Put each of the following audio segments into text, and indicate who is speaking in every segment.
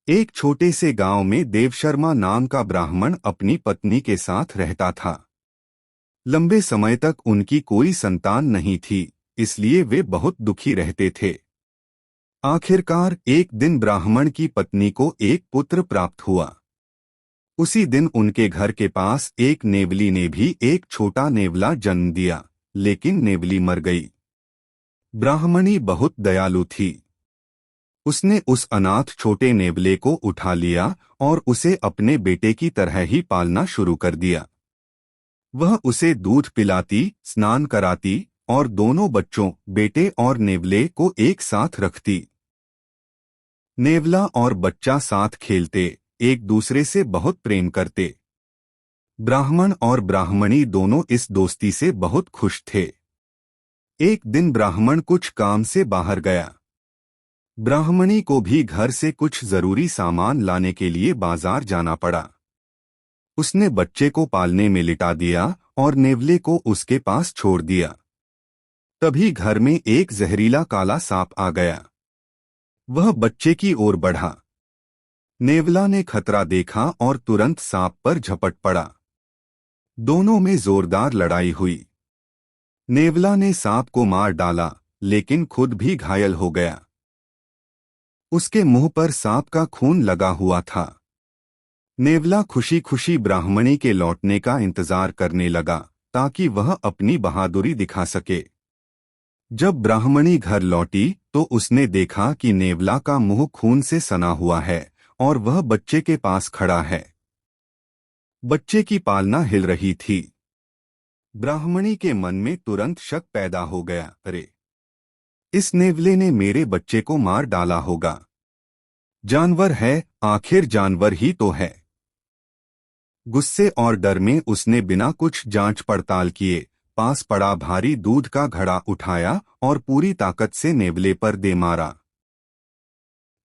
Speaker 1: एक छोटे से गांव में देवशर्मा नाम का ब्राह्मण अपनी पत्नी के साथ रहता था। लंबे समय तक उनकी कोई संतान नहीं थी, इसलिए वे बहुत दुखी रहते थे। आखिरकार एक दिन ब्राह्मण की पत्नी को एक पुत्र प्राप्त हुआ। उसी दिन उनके घर के पास एक नेवली ने भी एक छोटा नेवला जन्म दिया, लेकिन नेवली मर गई। ब्राह्मणी बहुत दयालु थी। उसने उस अनाथ छोटे नेवले को उठा लिया और उसे अपने बेटे की तरह ही पालना शुरू कर दिया। वह उसे दूध पिलाती, स्नान कराती और दोनों बच्चों, बेटे और नेवले को एक साथ रखती। नेवला और बच्चा साथ खेलते, एक दूसरे से बहुत प्रेम करते। ब्राह्मण और ब्राह्मणी दोनों इस दोस्ती से बहुत खुश थे। एक दिन ब्राह्मण कुछ काम से बाहर गया। ब्राह्मणी को भी घर से कुछ जरूरी सामान लाने के लिए बाजार जाना पड़ा। उसने बच्चे को पालने में लिटा दिया और नेवले को उसके पास छोड़ दिया। तभी घर में एक जहरीला काला सांप आ गया। वह बच्चे की ओर बढ़ा। नेवला ने खतरा देखा और तुरंत सांप पर झपट पड़ा। दोनों में जोरदार लड़ाई हुई। नेवला ने सांप को मार डाला, लेकिन खुद भी घायल हो गया। उसके मुंह पर सांप का खून लगा हुआ था। नेवला खुशी खुशी ब्राह्मणी के लौटने का इंतजार करने लगा, ताकि वह अपनी बहादुरी दिखा सके। जब ब्राह्मणी घर लौटी तो उसने देखा कि नेवला का मुंह खून से सना हुआ है और वह बच्चे के पास खड़ा है। बच्चे की पालना हिल रही थी। ब्राह्मणी के मन में तुरंत शक पैदा हो गया, अरे, इस नेवले ने मेरे बच्चे को मार डाला होगा। जानवर है, आखिर जानवर ही तो है। गुस्से और डर में उसने बिना कुछ जांच पड़ताल किए पास पड़ा भारी दूध का घड़ा उठाया और पूरी ताकत से नेवले पर दे मारा।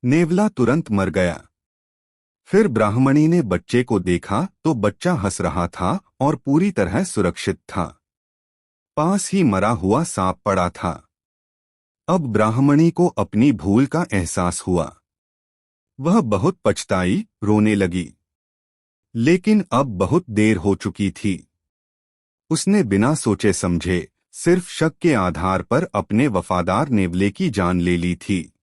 Speaker 1: नेवला तुरंत मर गया। फिर ब्राह्मणी ने बच्चे को देखा तो बच्चा हंस रहा था और पूरी तरह सुरक्षित था। पास ही मरा हुआ सांप पड़ा था। अब ब्राह्मणी को अपनी भूल का एहसास हुआ। वह बहुत पछताई, रोने लगी। लेकिन अब बहुत देर हो चुकी थी। उसने बिना सोचे समझे, सिर्फ शक के आधार पर अपने वफादार नेवले की जान ले ली थी।